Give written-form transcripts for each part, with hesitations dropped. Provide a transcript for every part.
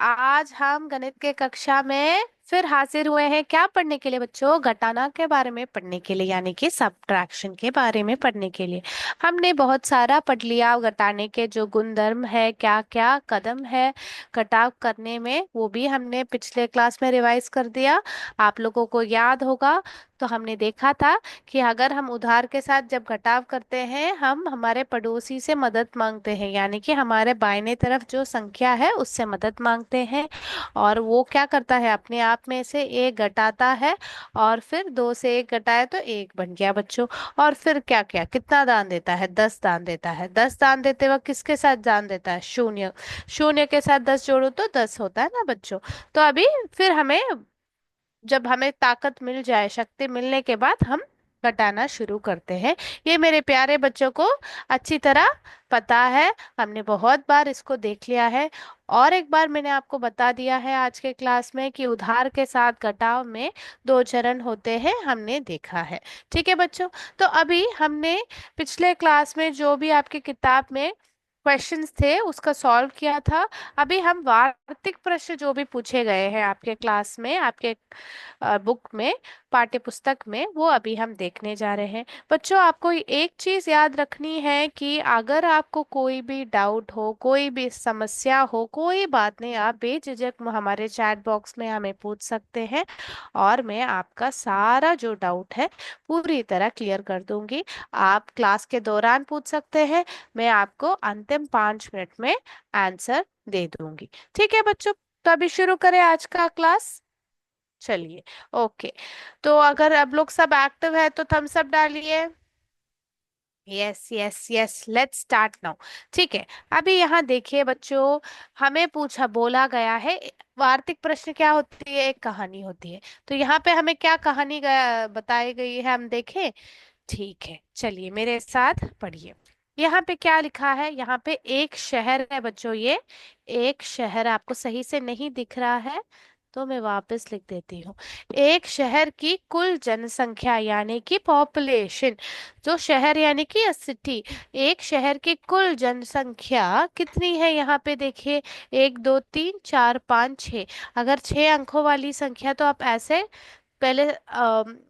आज हम गणित के कक्षा में फिर हाजिर हुए हैं क्या पढ़ने के लिए बच्चों? घटाना के बारे में पढ़ने के लिए, यानी कि सब्ट्रैक्शन के बारे में पढ़ने के लिए। हमने बहुत सारा पढ़ लिया, घटाने के जो गुणधर्म है, क्या क्या कदम है घटाव करने में, वो भी हमने पिछले क्लास में रिवाइज कर दिया। आप लोगों को याद होगा, तो हमने देखा था कि अगर हम उधार के साथ जब घटाव करते हैं, हम हमारे पड़ोसी से मदद मांगते हैं, यानी कि हमारे बाईं तरफ जो संख्या है उससे मदद मांगते हैं। और वो क्या करता है, अपने आप में से एक घटाता है, और फिर दो से एक घटाए तो एक बन गया बच्चों। और फिर क्या क्या कितना दान देता है? 10 दान देता है। 10 दान देते वक्त किसके साथ दान देता है? शून्य। शून्य के साथ 10 जोड़ो तो 10 होता है ना बच्चों। तो अभी फिर हमें, जब हमें ताकत मिल जाए, शक्ति मिलने के बाद हम घटाना शुरू करते हैं। ये मेरे प्यारे बच्चों को अच्छी तरह पता है, हमने बहुत बार इसको देख लिया है। और एक बार मैंने आपको बता दिया है आज के क्लास में कि उधार के साथ घटाव में दो चरण होते हैं, हमने देखा है। ठीक है बच्चों। तो अभी हमने पिछले क्लास में जो भी आपकी किताब में क्वेश्चंस थे उसका सॉल्व किया था। अभी हम वार्तिक प्रश्न जो भी पूछे गए हैं आपके क्लास में, आपके बुक में, पाठ्य पुस्तक में, वो अभी हम देखने जा रहे हैं। बच्चों, आपको एक चीज याद रखनी है कि अगर आपको कोई भी डाउट हो, कोई भी समस्या हो, कोई बात नहीं, आप बेझिझक हमारे चैट बॉक्स में हमें पूछ सकते हैं, और मैं आपका सारा जो डाउट है पूरी तरह क्लियर कर दूंगी। आप क्लास के दौरान पूछ सकते हैं, मैं आपको अंतिम 5 मिनट में आंसर दे दूंगी। ठीक है बच्चों, तो अभी शुरू करें आज का क्लास। चलिए। ओके। तो अगर अब लोग सब एक्टिव है तो थम्स अप डालिए। Yes yes yes, let's start now. ठीक है। अभी यहाँ देखिए बच्चों, हमें पूछा, बोला गया है, वार्तिक प्रश्न क्या होती है? एक कहानी होती है। तो यहाँ पे हमें क्या कहानी बताई गई है, हम देखें। ठीक है, चलिए मेरे साथ पढ़िए। यहाँ पे क्या लिखा है? यहाँ पे एक शहर है बच्चों, ये एक शहर आपको सही से नहीं दिख रहा है, तो मैं वापस लिख देती हूँ। एक शहर की कुल जनसंख्या यानी कि पॉपुलेशन, जो शहर यानी कि सिटी, एक शहर की कुल जनसंख्या कितनी है? यहाँ पे देखिए, 1 2 3 4 5 6। अगर 6 अंकों वाली संख्या तो आप ऐसे पहले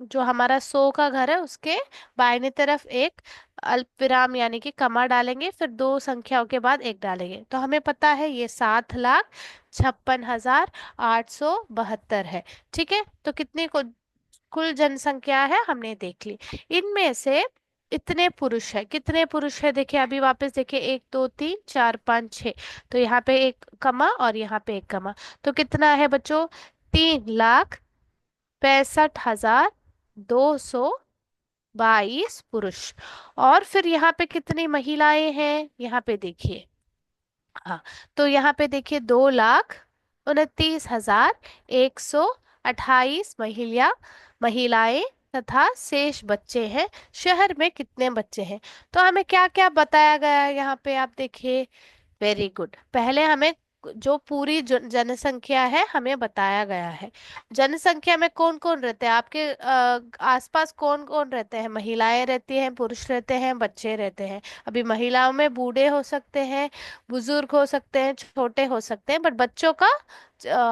जो हमारा 100 का घर है उसके बाईं तरफ एक अल्प विराम यानी कि कमा डालेंगे, फिर दो संख्याओं के बाद एक डालेंगे, तो हमें पता है ये 7,56,872 है। ठीक है, तो कितनी कुल जनसंख्या है हमने देख ली। इनमें से इतने पुरुष है, कितने पुरुष है? देखिए अभी वापस देखिए, 1 2 3 4 5 6, तो यहाँ पे एक कमा और यहाँ पे एक कमा, तो कितना है बच्चों? 3,65,222 पुरुष। और फिर यहाँ पे कितनी महिलाएं हैं? यहाँ पे देखिए, हाँ, तो यहाँ पे देखिए, 2,29,128 महिलाएं तथा शेष बच्चे हैं। शहर में कितने बच्चे हैं? तो हमें क्या क्या बताया गया है यहाँ पे, आप देखिए। Very good. पहले हमें जो पूरी जनसंख्या है हमें बताया गया है। जनसंख्या में कौन कौन रहते हैं आपके आसपास? कौन कौन रहते हैं? महिलाएं रहती हैं, पुरुष रहते हैं, बच्चे रहते हैं। अभी महिलाओं में बूढ़े हो सकते हैं, बुजुर्ग हो सकते हैं, छोटे हो सकते हैं, बट बच्चों का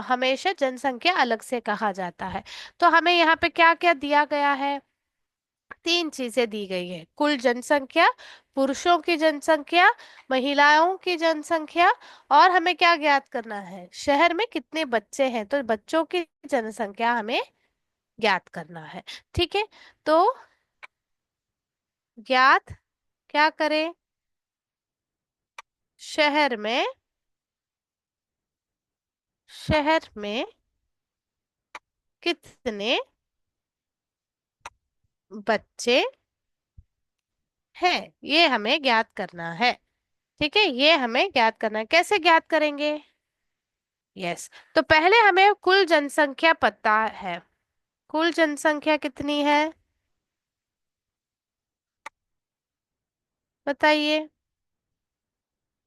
हमेशा जनसंख्या अलग से कहा जाता है। तो हमें यहाँ पे क्या क्या दिया गया है? तीन चीजें दी गई है: कुल जनसंख्या, पुरुषों की जनसंख्या, महिलाओं की जनसंख्या, और हमें क्या ज्ञात करना है? शहर में कितने बच्चे हैं, तो बच्चों की जनसंख्या हमें ज्ञात करना है। ठीक है, तो ज्ञात क्या करें? शहर में, शहर में कितने बच्चे हैं, ये हमें ज्ञात करना है। ठीक है, ये हमें ज्ञात करना है। कैसे ज्ञात करेंगे? यस, तो पहले हमें कुल जनसंख्या पता है। कुल जनसंख्या कितनी है बताइए?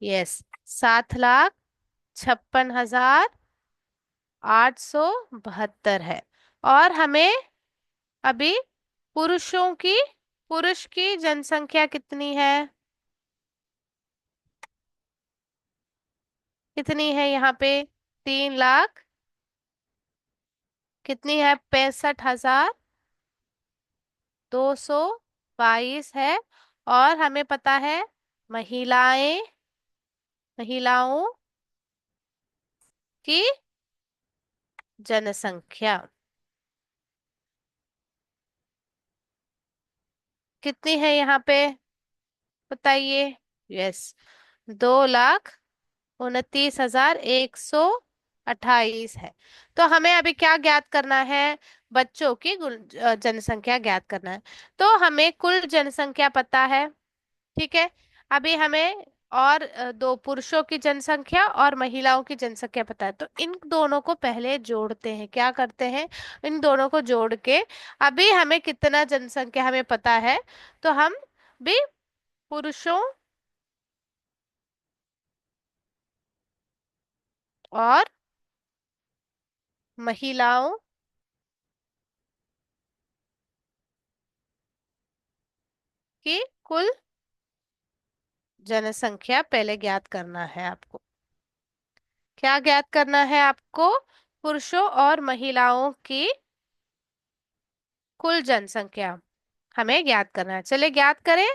यस, 7,56,872 है। और हमें अभी पुरुषों की, पुरुष की जनसंख्या कितनी है? कितनी है यहाँ पे? 3 लाख कितनी है? 65,222 है। और हमें पता है महिलाएं महिलाओं की जनसंख्या कितनी है यहाँ पे? बताइए। यस, 2,29,128 है। तो हमें अभी क्या ज्ञात करना है? बच्चों की जनसंख्या ज्ञात करना है। तो हमें कुल जनसंख्या पता है, ठीक है। अभी हमें और दो पुरुषों की जनसंख्या और महिलाओं की जनसंख्या पता है, तो इन दोनों को पहले जोड़ते हैं। क्या करते हैं? इन दोनों को जोड़ के अभी हमें कितना जनसंख्या हमें पता है, तो हम भी पुरुषों और महिलाओं की कुल जनसंख्या पहले ज्ञात करना है आपको। क्या ज्ञात करना है आपको? पुरुषों और महिलाओं की कुल जनसंख्या हमें ज्ञात करना है। चलिए ज्ञात करें।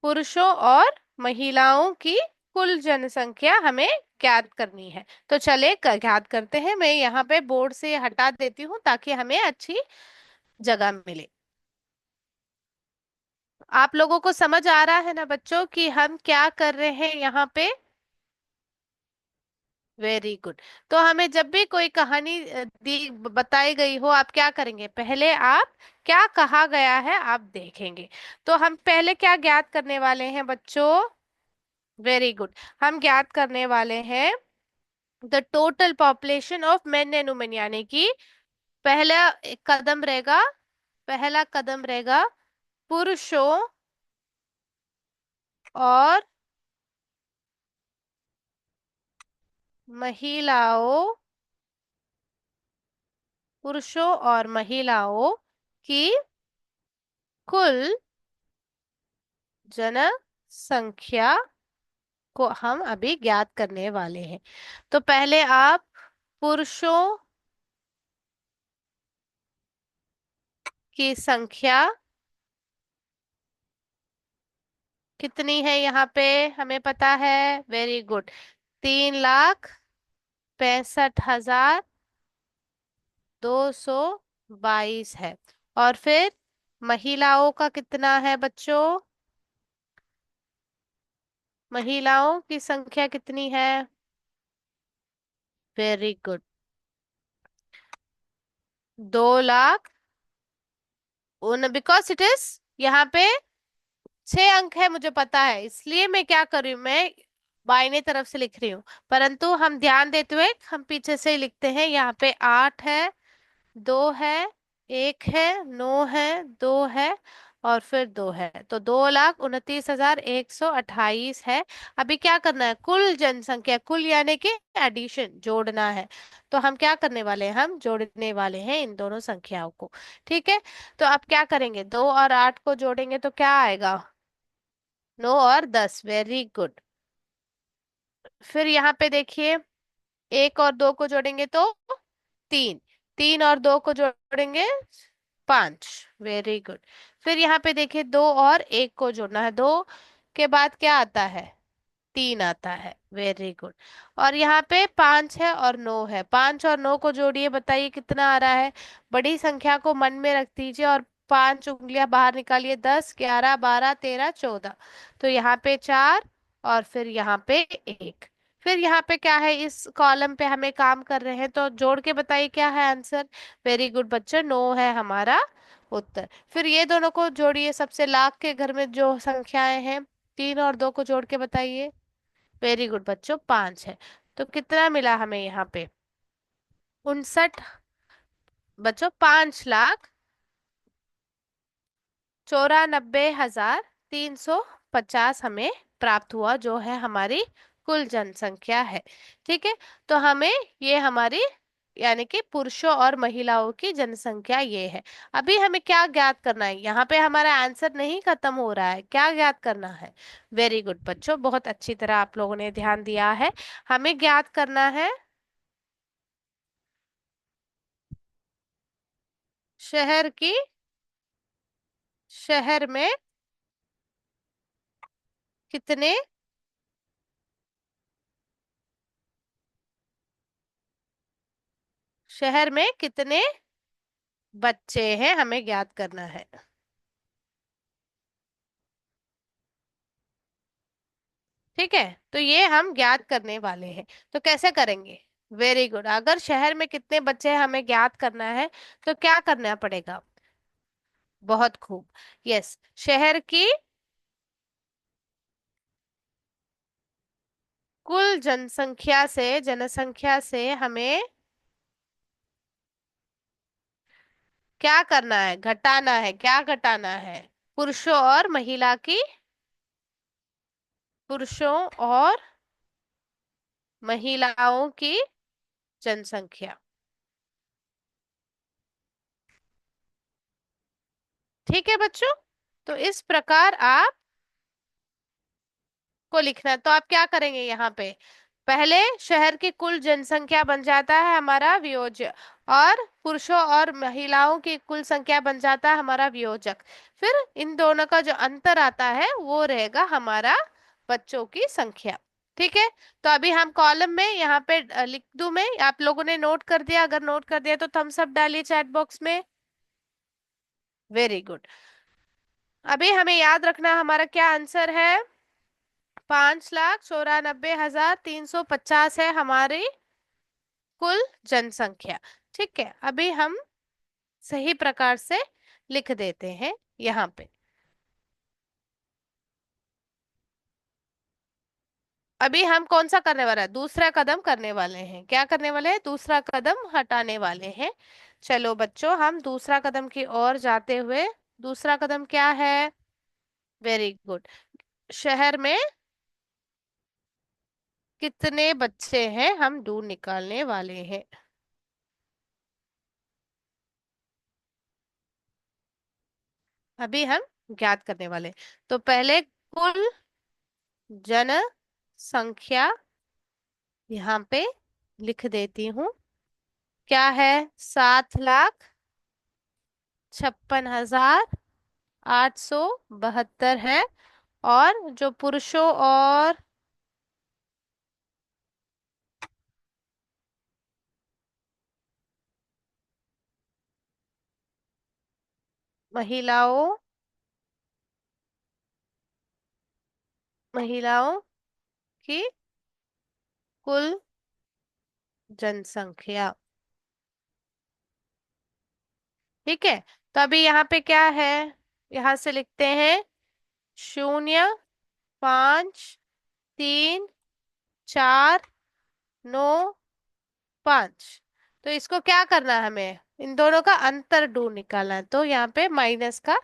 पुरुषों और महिलाओं की कुल जनसंख्या हमें ज्ञात करनी है। तो चले ज्ञात करते हैं। मैं यहाँ पे बोर्ड से हटा देती हूँ ताकि हमें अच्छी जगह मिले। आप लोगों को समझ आ रहा है ना बच्चों कि हम क्या कर रहे हैं यहाँ पे? Very good. तो हमें जब भी कोई कहानी दी बताई गई हो, आप क्या करेंगे? पहले आप क्या कहा गया है आप देखेंगे। तो हम पहले क्या ज्ञात करने वाले हैं बच्चों? Very good. हम ज्ञात करने वाले हैं the total population of main and women, यानी कि पहला एक कदम रहेगा, पहला कदम रहेगा पुरुषों और महिलाओं, पुरुषों और महिलाओं की कुल जनसंख्या को हम अभी ज्ञात करने वाले हैं। तो पहले आप पुरुषों की संख्या कितनी है यहाँ पे? हमें पता है। Very good. 3,65,222 है। और फिर महिलाओं का कितना है बच्चों? महिलाओं की संख्या कितनी है? Very good. 2 लाख उन, बिकॉज इट इज यहाँ पे 6 अंक है, मुझे पता है, इसलिए मैं क्या कर रही हूँ, मैं बाईने तरफ से लिख रही हूँ। परंतु हम ध्यान देते हुए हम पीछे से ही लिखते हैं। यहाँ पे 8 है, 2 है, 1 है, 9 है, 2 है और फिर 2 है। तो 2,29,128 है। अभी क्या करना है? कुल जनसंख्या, कुल यानी कि एडिशन, जोड़ना है। तो हम क्या करने वाले हैं? हम जोड़ने वाले हैं इन दोनों संख्याओं को। ठीक है। तो अब क्या करेंगे? 2 और 8 को जोड़ेंगे तो क्या आएगा? 9 और 10। Very good. फिर यहाँ पे देखिए, 1 और 2 को जोड़ेंगे तो 3, 3 और 2 को जोड़ेंगे 5। Very good. फिर यहाँ पे देखिए, 2 और 1 को जोड़ना है। 2 के बाद क्या आता है? 3 आता है। Very good. और यहाँ पे 5 है और 9 है। 5 और 9 को जोड़िए, बताइए कितना आ रहा है? बड़ी संख्या को मन में रख दीजिए और 5 उंगलियां बाहर निकालिए। 10, 11, 12, 13, 14। तो यहाँ पे 4 और फिर यहाँ पे 1। फिर यहाँ पे क्या है? इस कॉलम पे हमें काम कर रहे हैं, तो जोड़ के बताइए क्या है आंसर? वेरी गुड बच्चों, 9 है हमारा उत्तर। फिर ये दोनों को जोड़िए, सबसे लाख के घर में जो संख्याएं हैं, 3 और 2 को जोड़ के बताइए। वेरी गुड बच्चों, 5 है। तो कितना मिला हमें यहाँ पे? 59। बच्चों, 5,94,350 हमें प्राप्त हुआ, जो है हमारी कुल जनसंख्या है। ठीक है। तो हमें ये हमारी यानी कि पुरुषों और महिलाओं की जनसंख्या ये है। अभी हमें क्या ज्ञात करना है, यहाँ पे हमारा आंसर नहीं खत्म हो रहा है, क्या ज्ञात करना है? वेरी गुड बच्चों, बहुत अच्छी तरह आप लोगों ने ध्यान दिया है। हमें ज्ञात करना है शहर की, शहर में कितने, शहर में कितने बच्चे हैं, हमें ज्ञात करना है। ठीक है, तो ये हम ज्ञात करने वाले हैं। तो कैसे करेंगे? वेरी गुड, अगर शहर में कितने बच्चे हैं हमें ज्ञात करना है, तो क्या करना पड़ेगा? बहुत खूब। यस, शहर की कुल जनसंख्या से हमें क्या करना है? घटाना है। क्या घटाना है? पुरुषों और महिला की, पुरुषों और महिलाओं की जनसंख्या। ठीक है बच्चों, तो इस प्रकार आप को लिखना है। तो आप क्या करेंगे यहाँ पे? पहले शहर की कुल जनसंख्या बन जाता है हमारा वियोज्य, और पुरुषों और महिलाओं की कुल संख्या बन जाता है हमारा वियोजक। फिर इन दोनों का जो अंतर आता है वो रहेगा हमारा बच्चों की संख्या। ठीक है, तो अभी हम कॉलम में यहाँ पे लिख दूं मैं, आप लोगों ने नोट कर दिया? अगर नोट कर दिया तो थम्स अप डालिए चैट बॉक्स में। Very good. अभी हमें याद रखना हमारा क्या आंसर है। 5,94,350 है हमारी कुल जनसंख्या। ठीक है, अभी हम सही प्रकार से लिख देते हैं यहाँ पे। अभी हम कौन सा करने वाला है? दूसरा कदम करने वाले हैं। क्या करने वाले हैं? दूसरा कदम हटाने वाले हैं। चलो बच्चों, हम दूसरा कदम की ओर जाते हुए, दूसरा कदम क्या है? वेरी गुड, शहर में कितने बच्चे हैं हम ढूंढ निकालने वाले हैं। अभी हम ज्ञात करने वाले। तो पहले कुल जनसंख्या यहाँ पे लिख देती हूँ। क्या है? 7,56,872 है। और जो पुरुषों और महिलाओं, महिलाओं की कुल जनसंख्या। ठीक है, तो अभी यहाँ पे क्या है? यहाँ से लिखते हैं 0, 5, 3, 4, 9, 5। तो इसको क्या करना है? हमें इन दोनों का अंतर ढूंढ निकालना है, तो यहाँ पे माइनस का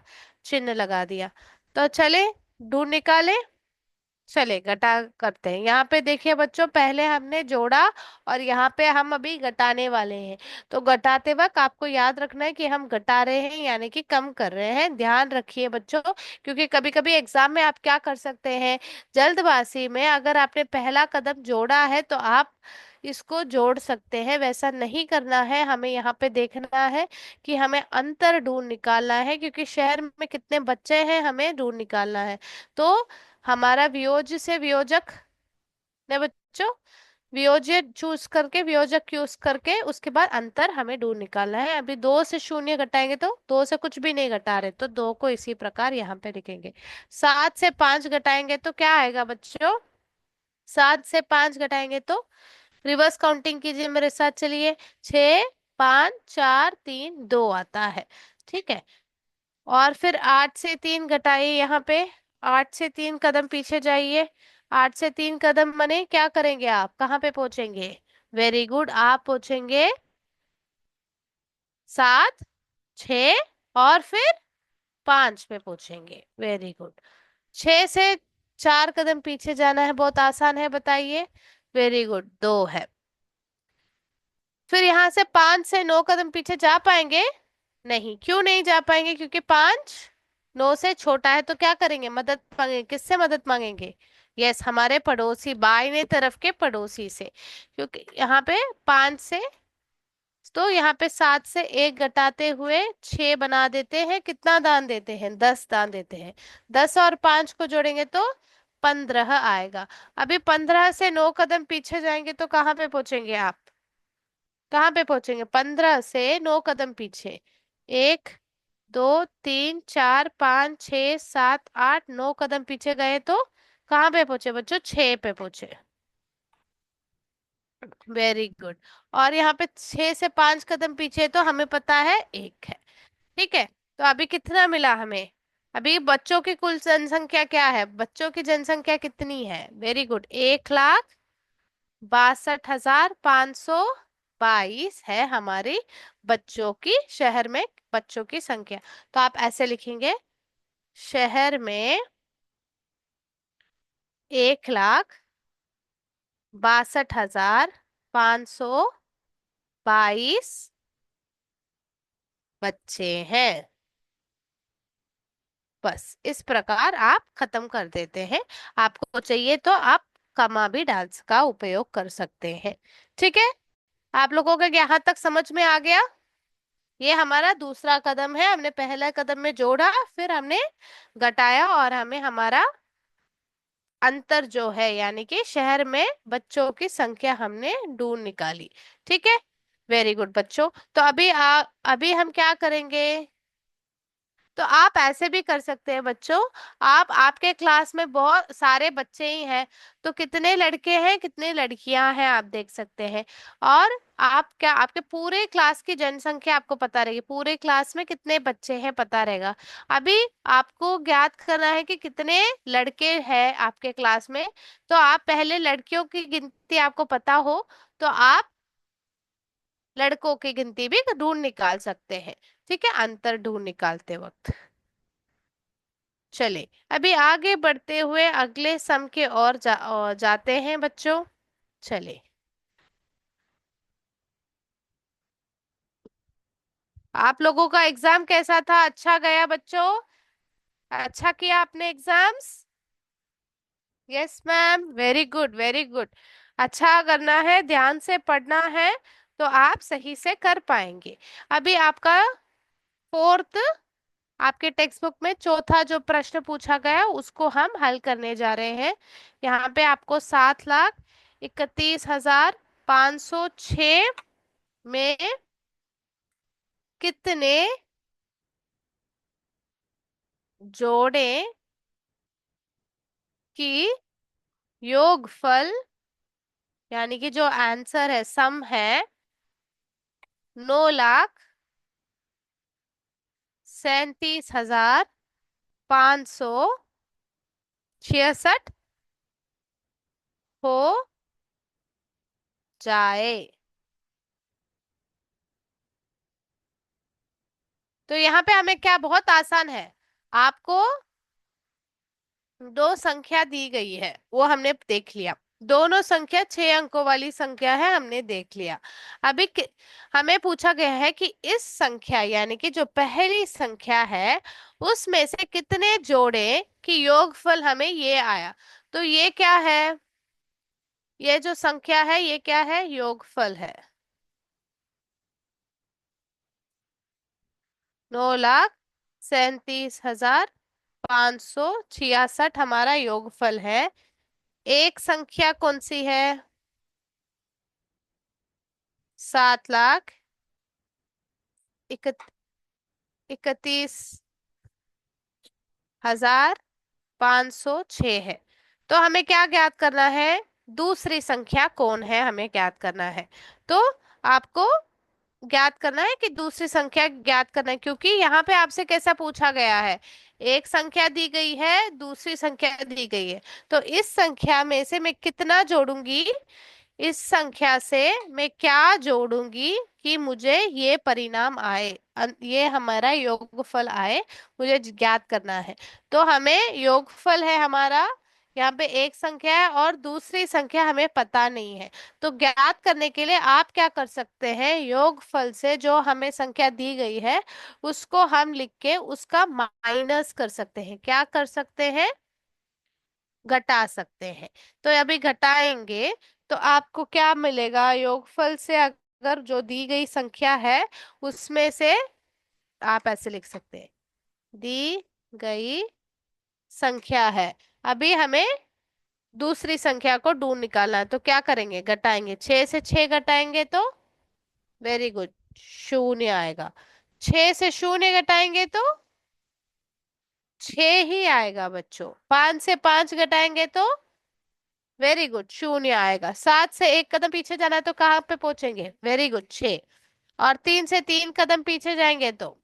चिन्ह लगा दिया। तो चले ढूंढ निकाले। चले घटा करते हैं। यहाँ पे देखिए बच्चों, पहले हमने जोड़ा और यहाँ पे हम अभी घटाने वाले हैं। तो घटाते वक्त आपको याद रखना है कि हम घटा रहे हैं यानी कि कम कर रहे हैं, ध्यान रखिए बच्चों। क्योंकि कभी कभी एग्जाम में आप क्या कर सकते हैं, जल्दबाजी में अगर आपने पहला कदम जोड़ा है तो आप इसको जोड़ सकते हैं। वैसा नहीं करना है, हमें यहाँ पे देखना है कि हमें अंतर ढूंढ निकालना है, क्योंकि शहर में कितने बच्चे हैं हमें ढूंढ निकालना है। तो हमारा वियोज्य से वियोजक ने बच्चों, वियोज्य चूज करके, वियोजक चूज करके उसके बाद अंतर हमें ढूंढ निकालना है। अभी 2 से 0 घटाएंगे तो 2 से कुछ भी नहीं घटा रहे, तो 2 को इसी प्रकार यहाँ पे लिखेंगे। 7 से 5 घटाएंगे तो क्या आएगा बच्चों? 7 से 5 घटाएंगे तो रिवर्स काउंटिंग कीजिए मेरे साथ, चलिए। 6, 5, 4, 3, 2 आता है। ठीक है, और फिर 8 से 3 घटाइए यहाँ पे। 8 से 3 कदम पीछे जाइए। 8 से 3 कदम मने क्या करेंगे? आप कहाँ पे पहुंचेंगे? वेरी गुड, आप पहुंचेंगे 7, 6 और फिर 5 पे पहुंचेंगे। Very good. 6 से 4 कदम पीछे जाना है, बहुत आसान है, बताइए। वेरी गुड, 2 है। फिर यहाँ से 5 से 9 कदम पीछे जा पाएंगे? नहीं। क्यों नहीं जा पाएंगे? क्योंकि 5 9 से छोटा है। तो क्या करेंगे? मदद मांगेंगे। किससे मदद मांगेंगे? यस, हमारे पड़ोसी, बाईं तरफ के पड़ोसी से। क्योंकि यहाँ पे 5 से, तो यहाँ पे 7 से 1 घटाते हुए 6 बना देते हैं। कितना दान देते हैं? 10 दान देते हैं। 10 और 5 को जोड़ेंगे तो 15 आएगा। अभी 15 से 9 कदम पीछे जाएंगे तो कहाँ पे पहुंचेंगे आप? कहाँ पे पहुंचेंगे? 15 से 9 कदम पीछे। 1 2 3 4 5 6 7 8 9 कदम पीछे गए तो कहाँ पे पहुंचे बच्चों? 6 पे पहुंचे। Very good. और यहाँ पे 6 से 5 कदम पीछे तो हमें पता है 1 है। ठीक है। तो अभी कितना मिला हमें? अभी बच्चों की कुल जनसंख्या क्या है? बच्चों की जनसंख्या कितनी है? वेरी गुड, 1,62,522 है हमारी बच्चों की, शहर में बच्चों की संख्या। तो आप ऐसे लिखेंगे, शहर में 1,62,522 बच्चे हैं। बस इस प्रकार आप खत्म कर देते हैं। आपको चाहिए तो आप कमा भी डांस का उपयोग कर सकते हैं। ठीक है। आप लोगों को यहाँ तक समझ में आ गया? ये हमारा दूसरा कदम है। हमने पहला कदम में जोड़ा, फिर हमने घटाया, और हमें हमारा अंतर जो है, यानी कि शहर में बच्चों की संख्या हमने ढूंढ निकाली। ठीक है। वेरी गुड बच्चों। तो अभी हम क्या करेंगे? तो आप ऐसे भी कर सकते हैं बच्चों। आप, आपके क्लास में बहुत सारे बच्चे ही हैं, तो कितने लड़के हैं कितने लड़कियां हैं आप देख सकते हैं। और आप क्या, आपके पूरे क्लास की जनसंख्या आपको पता रहेगी, पूरे क्लास में कितने बच्चे हैं पता रहेगा। अभी आपको ज्ञात करना है कि कितने लड़के हैं आपके क्लास में। तो आप पहले लड़कियों की गिनती आपको पता हो, तो आप लड़कों की गिनती भी ढूंढ निकाल सकते हैं। ठीक है, अंतर ढूंढ निकालते वक्त। चले, अभी आगे बढ़ते हुए अगले सम के और जाते हैं बच्चों। चले। आप लोगों का एग्जाम कैसा था? अच्छा गया बच्चों? अच्छा किया आपने exams? Yes ma'am, very good very good. अच्छा करना है, ध्यान से पढ़ना है, तो आप सही से कर पाएंगे। अभी आपका फोर्थ, आपके टेक्स्ट बुक में चौथा जो प्रश्न पूछा गया उसको हम हल करने जा रहे हैं। यहाँ पे आपको 7,31,506 में कितने जोड़े की योगफल, यानी कि जो आंसर है, सम है 9,37,566 हो जाए। तो यहाँ पे हमें क्या, बहुत आसान है। आपको दो संख्या दी गई है, वो हमने देख लिया। दोनों संख्या 6 अंकों वाली संख्या है, हमने देख लिया। अभी हमें पूछा गया है कि इस संख्या, यानी कि जो पहली संख्या है, उसमें से कितने जोड़े की योगफल हमें ये आया। तो ये क्या है? ये जो संख्या है ये क्या है? योगफल है। 9,37,566 हमारा योगफल है। एक संख्या कौन सी है? 7,31,506 है। तो हमें क्या ज्ञात करना है? दूसरी संख्या कौन है, हमें ज्ञात करना है। तो आपको ज्ञात करना है कि दूसरी संख्या ज्ञात करना है, क्योंकि यहाँ पे आपसे कैसा पूछा गया है? एक संख्या दी गई है, दूसरी संख्या दी गई है। तो इस संख्या में से मैं कितना जोड़ूंगी, इस संख्या से मैं क्या जोड़ूंगी कि मुझे ये परिणाम आए, ये हमारा योगफल आए, मुझे ज्ञात करना है। तो हमें योगफल है हमारा यहाँ पे एक संख्या है और दूसरी संख्या हमें पता नहीं है। तो ज्ञात करने के लिए आप क्या कर सकते हैं, योगफल से जो हमें संख्या दी गई है उसको हम लिख के उसका माइनस कर सकते हैं। क्या कर सकते हैं, घटा सकते हैं। तो अभी घटाएंगे तो आपको क्या मिलेगा, योगफल से अगर जो दी गई संख्या है उसमें से आप ऐसे लिख सकते हैं, दी गई संख्या है। अभी हमें दूसरी संख्या को ढूंढ निकालना है, तो क्या करेंगे, घटाएंगे। 6 से 6 घटाएंगे तो वेरी गुड, शून्य आएगा। 6 से 0 घटाएंगे तो 6 ही आएगा बच्चों। 5 से 5 घटाएंगे तो वेरी गुड, शून्य आएगा। 7 से 1 कदम पीछे जाना है तो कहाँ पे पहुंचेंगे, वेरी गुड, 6। और 3 से 3 कदम पीछे जाएंगे तो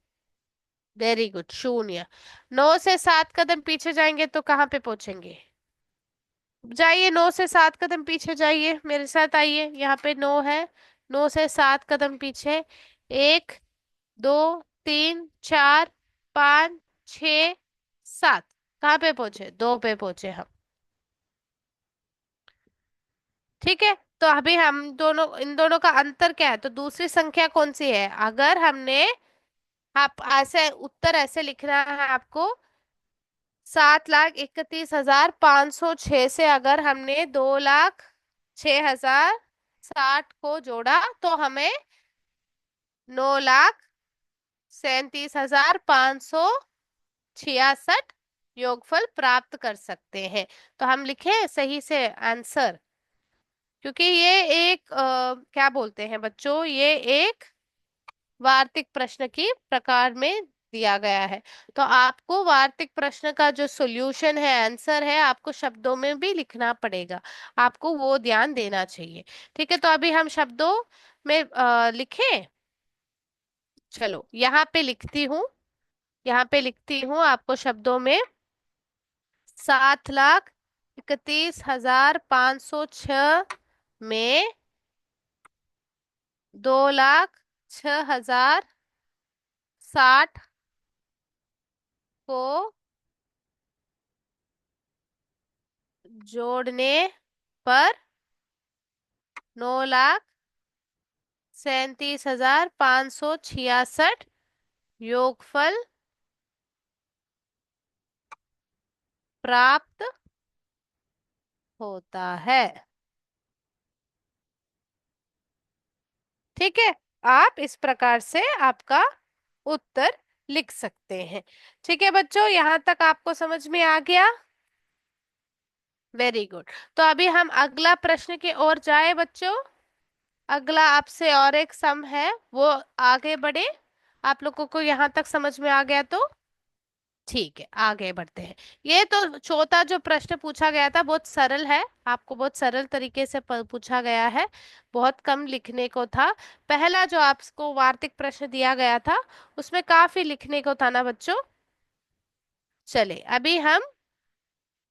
वेरी गुड, शून्य। 9 से 7 कदम पीछे जाएंगे तो कहाँ पे पहुंचेंगे, जाइए 9 से 7 कदम पीछे जाइए, मेरे साथ आइए। यहाँ पे 9 है, 9 से 7 कदम पीछे। 1, 2, 3, 4, 5, 6, 7। कहाँ पे पहुंचे, 2 पे पहुंचे हम। ठीक है, तो अभी हम दोनों, इन दोनों का अंतर क्या है, तो दूसरी संख्या कौन सी है, अगर हमने, आप ऐसे उत्तर ऐसे लिखना है आपको, 7,31,506 से अगर हमने 2,06,060 को जोड़ा तो हमें 9,37,566 योगफल प्राप्त कर सकते हैं। तो हम लिखें सही से आंसर, क्योंकि ये एक क्या बोलते हैं बच्चों, ये एक वार्तिक प्रश्न की प्रकार में दिया गया है। तो आपको वार्तिक प्रश्न का जो सॉल्यूशन है, आंसर है, आपको शब्दों में भी लिखना पड़ेगा। आपको वो ध्यान देना चाहिए। ठीक है, तो अभी हम शब्दों में लिखें। चलो यहाँ पे लिखती हूँ, यहाँ पे लिखती हूँ आपको शब्दों में। 7,31,506 में 2,06,060 को जोड़ने पर 9,37,566 योगफल प्राप्त होता है। ठीक है, आप इस प्रकार से आपका उत्तर लिख सकते हैं। ठीक है बच्चों, यहाँ तक आपको समझ में आ गया, वेरी गुड। तो अभी हम अगला प्रश्न की ओर जाए बच्चों। अगला आपसे और एक सम है, वो आगे बढ़े। आप लोगों को यहाँ तक समझ में आ गया तो ठीक है, आगे बढ़ते हैं। ये तो चौथा जो प्रश्न पूछा गया था बहुत सरल है, आपको बहुत सरल तरीके से पूछा गया है, बहुत कम लिखने को था। पहला जो आपको वार्तिक प्रश्न दिया गया था उसमें काफी लिखने को था ना बच्चों। चले अभी हम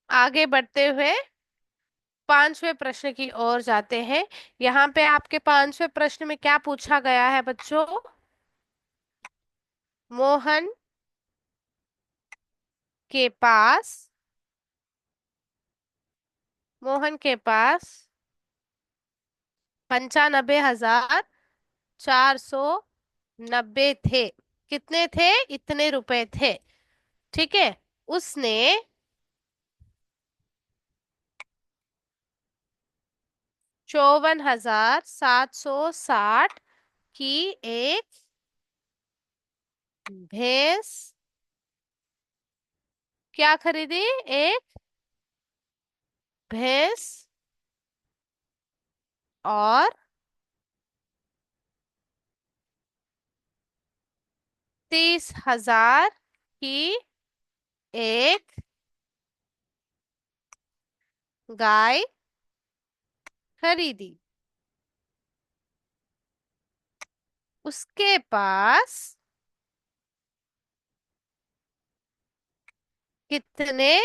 आगे बढ़ते हुए पांचवें प्रश्न की ओर जाते हैं। यहाँ पे आपके पांचवें प्रश्न में क्या पूछा गया है बच्चों, मोहन के पास, मोहन के पास 95,490 थे। कितने थे, इतने रुपए थे। ठीक है, उसने 54,760 की एक भैंस, क्या खरीदी, एक भैंस, और 30,000 की एक गाय खरीदी। उसके पास कितने,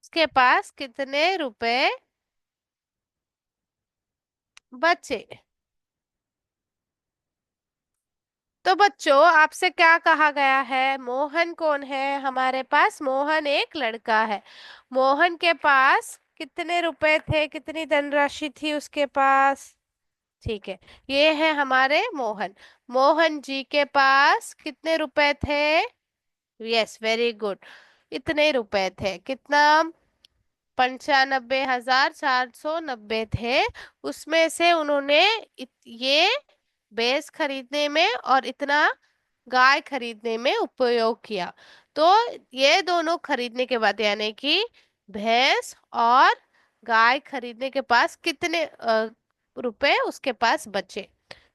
उसके पास कितने रुपए बचे। तो बच्चों आपसे क्या कहा गया है? मोहन कौन है हमारे पास? मोहन एक लड़का है। मोहन के पास कितने रुपए थे, कितनी धनराशि थी उसके पास? ठीक है, ये है हमारे मोहन। मोहन जी के पास कितने रुपए थे? Yes, very good. इतने रुपए थे, कितना? 95,490 थे। उसमें से उन्होंने ये भैंस खरीदने में और इतना गाय खरीदने में उपयोग किया। तो ये दोनों खरीदने के बाद यानी कि भैंस और गाय खरीदने के पास कितने रुपए उसके पास बचे?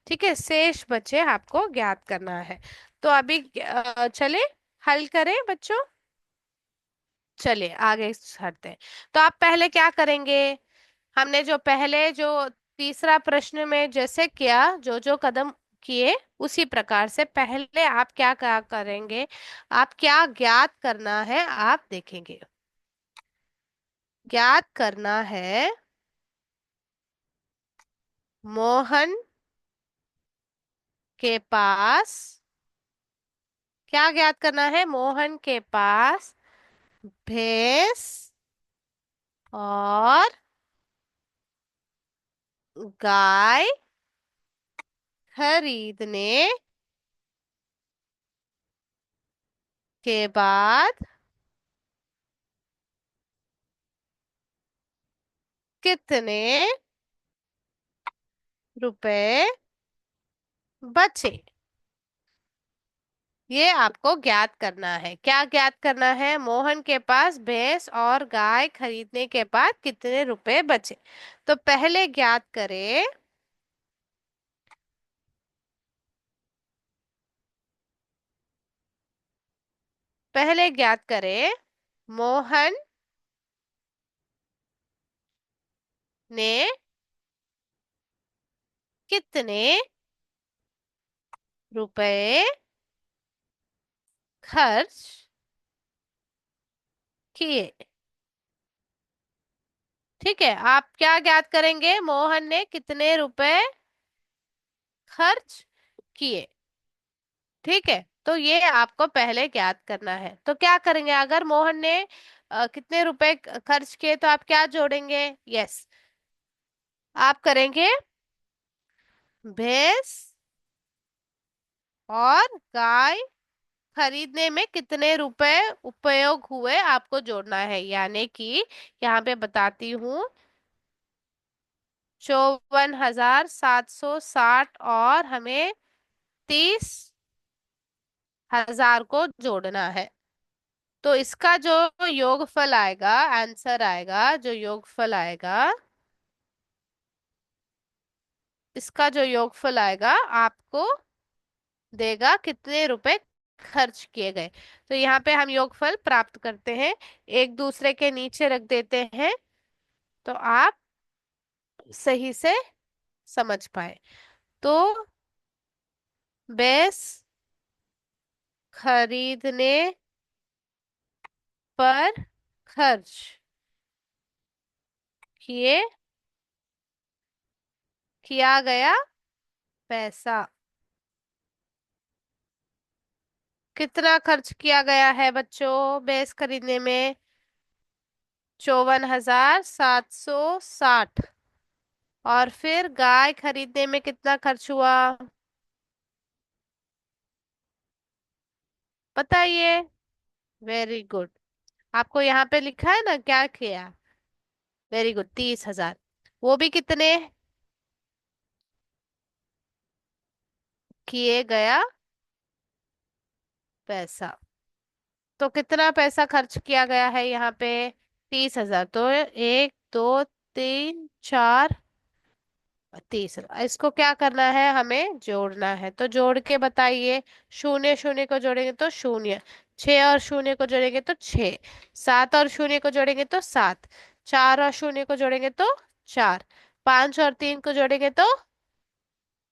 ठीक है, शेष बचे आपको ज्ञात करना है। तो अभी चले हल करें बच्चों। चलिए आगे बढ़ते हैं। तो आप पहले क्या करेंगे? हमने जो पहले जो तीसरा प्रश्न में जैसे किया, जो जो कदम किए उसी प्रकार से पहले आप क्या क्या करेंगे? आप क्या ज्ञात करना है आप देखेंगे। ज्ञात करना है मोहन के पास। क्या ज्ञात करना है? मोहन के पास भैंस और गाय खरीदने के बाद कितने रुपए बचे? ये आपको ज्ञात करना है। क्या ज्ञात करना है? मोहन के पास भैंस और गाय खरीदने के बाद कितने रुपए बचे। तो पहले ज्ञात करें। पहले ज्ञात करें मोहन ने कितने रुपए खर्च किए। ठीक है, आप क्या ज्ञात करेंगे? मोहन ने कितने रुपए खर्च किए। ठीक है, तो ये आपको पहले ज्ञात करना है। तो क्या करेंगे? अगर मोहन ने कितने रुपए खर्च किए तो आप क्या जोड़ेंगे? यस, आप करेंगे भैंस और गाय खरीदने में कितने रुपए उपयोग हुए आपको जोड़ना है। यानी कि यहाँ पे बताती हूँ, 54,760 और हमें 30,000 को जोड़ना है। तो इसका जो योगफल आएगा, आंसर आएगा, जो योगफल आएगा, इसका जो योगफल आएगा आपको देगा कितने रुपए खर्च किए गए। तो यहाँ पे हम योगफल प्राप्त करते हैं, एक दूसरे के नीचे रख देते हैं, तो आप सही से समझ पाए। तो बेस खरीदने पर खर्च किए किया गया पैसा। कितना खर्च किया गया है बच्चों बेस खरीदने में? 54,760। और फिर गाय खरीदने में कितना खर्च हुआ बताइए? Very good. आपको यहाँ पे लिखा है ना क्या किया? Very good, 30,000। वो भी कितने किए गया पैसा। तो कितना पैसा खर्च किया गया है यहाँ पे? 30,000। तो 1, 2, 3, 4, 30,000। इसको क्या करना है? हमें जोड़ना है। तो जोड़ के बताइए। शून्य शून्य को जोड़ेंगे तो शून्य, 6 और 0 को जोड़ेंगे तो 6, 7 और 0 को जोड़ेंगे तो 7, 4 और 0 को जोड़ेंगे तो 4, 5 और 3 को जोड़ेंगे तो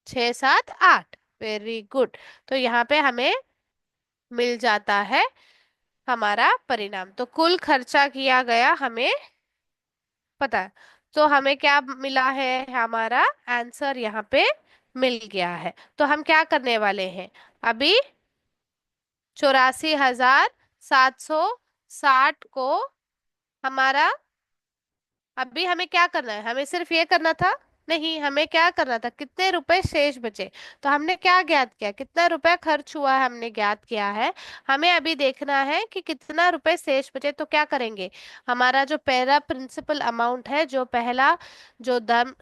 6, 7, 8। Very good. तो यहाँ पे हमें मिल जाता है हमारा परिणाम। तो कुल खर्चा किया गया हमें पता है। तो हमें क्या मिला है? हमारा आंसर यहाँ पे मिल गया है। तो हम क्या करने वाले हैं अभी? 84,760 को हमारा, अभी हमें क्या करना है? हमें सिर्फ ये करना था? नहीं, हमें क्या करना था, कितने रुपए शेष बचे। तो हमने क्या ज्ञात किया, कितना रुपए खर्च हुआ है हमने ज्ञात किया है। हमें अभी देखना है कि कितना रुपए शेष बचे। तो क्या करेंगे, हमारा जो पहला प्रिंसिपल अमाउंट है, जो पहला जो धन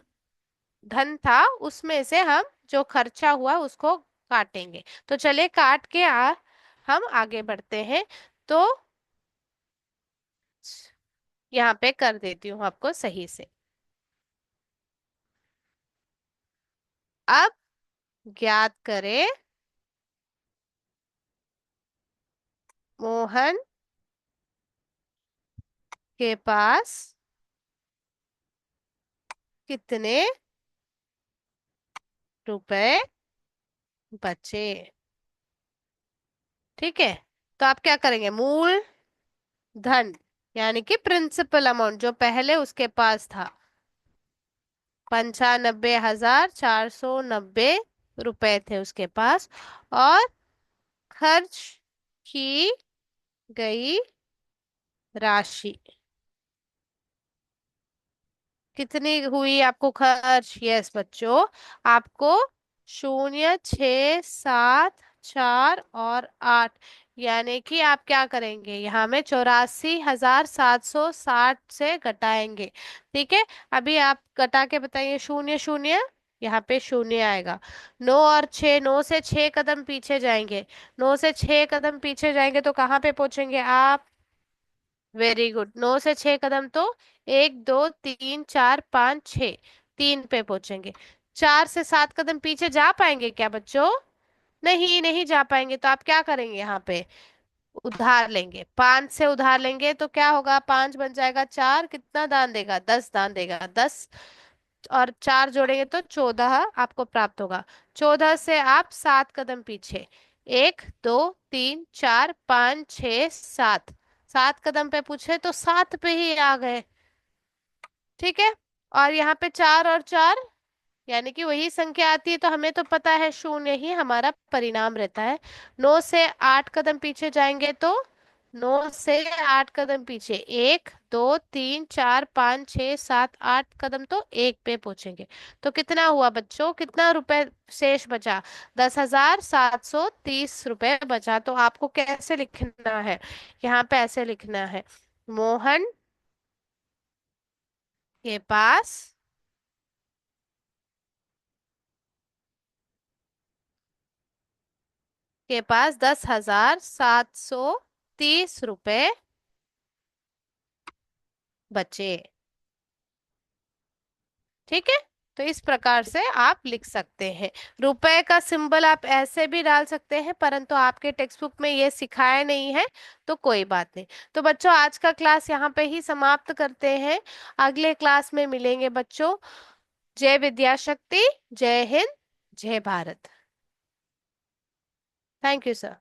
धन था, उसमें से हम जो खर्चा हुआ उसको काटेंगे। तो चलिए काट के हम आगे बढ़ते हैं। तो यहाँ पे कर देती हूँ आपको सही से। अब ज्ञात करें मोहन के पास कितने रुपए बचे। ठीक है, तो आप क्या करेंगे, मूल धन यानी कि प्रिंसिपल अमाउंट जो पहले उसके पास था, 95,490 थे उसके पास, और खर्च की गई राशि कितनी हुई आपको खर्च? यस बच्चों, आपको 0, 6, 7, 4 और 8, यानी कि आप क्या करेंगे, यहाँ में 84,760 से घटाएंगे। ठीक है, अभी आप घटा के बताइए, शून्य शून्य, यहाँ पे शून्य आएगा। 9 और 6, 9 से 6 कदम पीछे जाएंगे। 9 से 6 कदम पीछे जाएंगे तो कहाँ पे पहुंचेंगे आप? वेरी गुड, 9 से 6 कदम तो 1, 2, 3, 4, 5, 6, 3 पे पहुंचेंगे। 4 से 7 कदम पीछे जा पाएंगे क्या बच्चों? नहीं, नहीं जा पाएंगे। तो आप क्या करेंगे, यहाँ पे उधार लेंगे। 5 से उधार लेंगे तो क्या होगा, 5 बन जाएगा, 4 कितना दान देगा, 10 दान देगा। 10 और 4 जोड़ेंगे तो 14 आपको प्राप्त होगा। 14 से आप 7 कदम पीछे, 1, 2, 3, 4, 5, 6, 7, 7 कदम पे पूछे तो 7 पे ही आ गए। ठीक है, और यहाँ पे 4 और 4 यानी कि वही संख्या आती है, तो हमें तो पता है शून्य ही हमारा परिणाम रहता है। 9 से 8 कदम पीछे जाएंगे तो 9 से 8 कदम पीछे, 1, 2, 3, 4, 5, 6, 7, 8 कदम तो एक पे पहुंचेंगे। तो कितना हुआ बच्चों, कितना रुपए शेष बचा? 10,730 रुपए बचा। तो आपको कैसे लिखना है, यहाँ पे ऐसे लिखना है, मोहन के पास के पास 10,730 रुपए बचे। ठीक है, तो इस प्रकार से आप लिख सकते हैं। रुपए का सिंबल आप ऐसे भी डाल सकते हैं, परंतु आपके टेक्स्ट बुक में ये सिखाया नहीं है, तो कोई बात नहीं। तो बच्चों आज का क्लास यहाँ पे ही समाप्त करते हैं। अगले क्लास में मिलेंगे बच्चों। जय विद्या शक्ति, जय हिंद, जय भारत। Thank you sir.